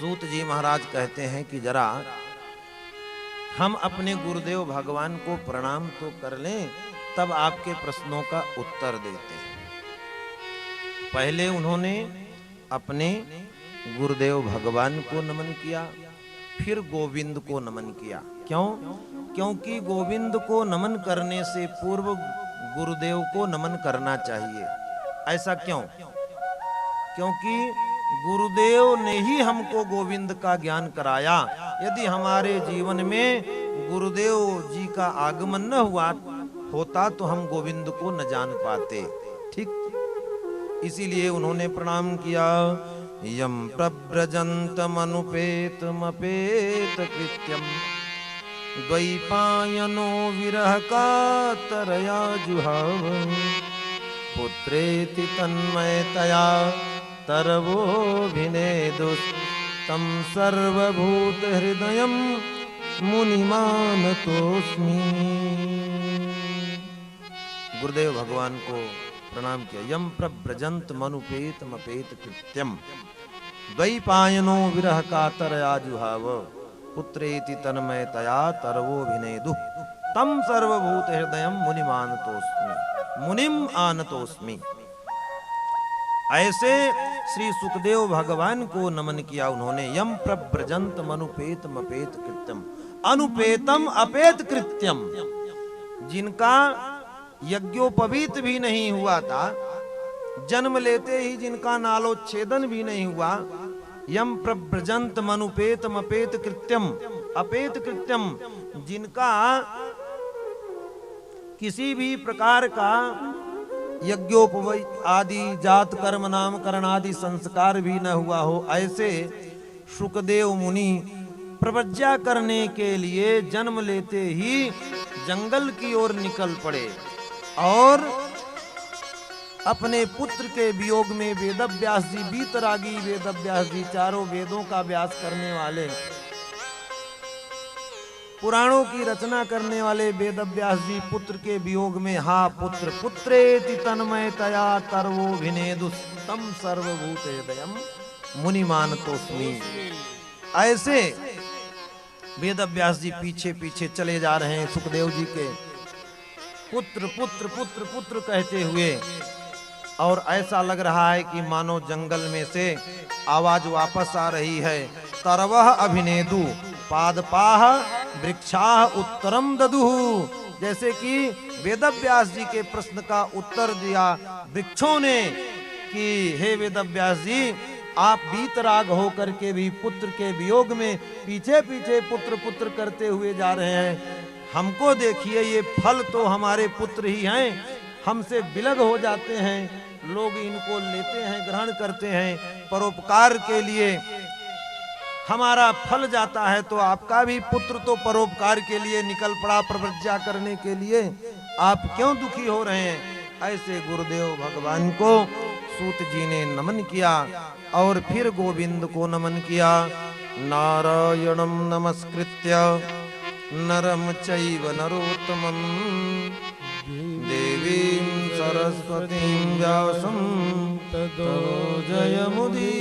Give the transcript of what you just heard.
सूत जी महाराज कहते हैं कि जरा हम अपने गुरुदेव भगवान को प्रणाम तो कर लें, तब आपके प्रश्नों का उत्तर देते हैं। पहले उन्होंने अपने गुरुदेव भगवान को नमन किया, फिर गोविंद को नमन किया। क्यों? क्योंकि गोविंद को नमन करने से पूर्व गुरुदेव को नमन करना चाहिए। ऐसा क्यों? क्योंकि गुरुदेव ने ही हमको गोविंद का ज्ञान कराया। यदि हमारे जीवन में गुरुदेव जी का आगमन न हुआ होता तो हम गोविंद को न जान पाते। ठीक, इसीलिए उन्होंने प्रणाम किया। यम प्रव्रजन्तमनुपेत मपेत कृत्यम द्वैपायनो विरह कातरया जुहाव पुत्रेति तन्मयतया तरवोऽभिनेदुस्तं सर्वभूत हृदयं मुनिमानतोऽस्मि। गुरुदेव भगवान को प्रणाम किया। यम प्रव्रजन्त मनुपेत मपेत कृत्यम द्वैपायनो विरह कातरया जुहाव पुत्रेति तन्मयतया तरवोऽभिनेदुः तं सर्वभूत हृदयं मुनिमानतोऽस्मि मुनिम आनतोऽस्मि। ऐसे श्री सुखदेव भगवान को नमन किया उन्होंने। यम प्रव्रजन्त मनुपेत मपेत कृत्यम, अनुपेतम अपेत कृत्यम, जिनका यज्ञोपवीत भी नहीं हुआ था, जन्म लेते ही जिनका नालोच्छेदन भी नहीं हुआ। यम प्रव्रजन्त मनुपेत मपेत कृत्यम अपेत कृत्यम, जिनका किसी भी प्रकार का यज्ञोपवीत आदि जात कर्म नामकरण आदि संस्कार भी न हुआ हो, ऐसे शुकदेव मुनि प्रव्रज्या करने के लिए जन्म लेते ही जंगल की ओर निकल पड़े और अपने पुत्र के वियोग में वेदव्यास जी, वीतरागी वेदव्यास जी, चारों वेदों का व्यास करने वाले, पुराणों की रचना करने वाले वेदव्यास जी पुत्र के वियोग में हा पुत्र पुत्रेति तन्मयतया तरवोऽभिनेदुस्तं सर्वभूत हृदयं मुनिमानतोऽस्मि। ऐसे वेदव्यास जी पीछे पीछे चले जा रहे हैं सुखदेव जी के, पुत्र पुत्र पुत्र पुत्र कहते हुए, और ऐसा लग रहा है कि मानो जंगल में से आवाज वापस आ रही है। तरवः अभिनेदु पादपाः वृक्षाः उत्तरम ददुः, जैसे कि वेदव्यास जी के प्रश्न का उत्तर दिया वृक्षों ने कि हे वेदव्यास जी, आप वीतराग होकर के भी पुत्र के वियोग में पीछे पीछे पुत्र पुत्र करते हुए जा रहे हैं। हमको देखिए, ये फल तो हमारे पुत्र ही हैं, हमसे विलग हो जाते हैं, लोग इनको लेते हैं, ग्रहण करते हैं, परोपकार के लिए हमारा फल जाता है, तो आपका भी पुत्र तो परोपकार के लिए निकल पड़ा प्रव्रज्या करने के लिए, आप क्यों दुखी हो रहे हैं? ऐसे गुरुदेव भगवान को सूत जी ने नमन किया और फिर गोविंद को नमन किया। नारायणं नमस्कृत्य नरं चैव नरोत्तमं देवीं सरस्वतीं व्यासं ततो जयमुदीरये।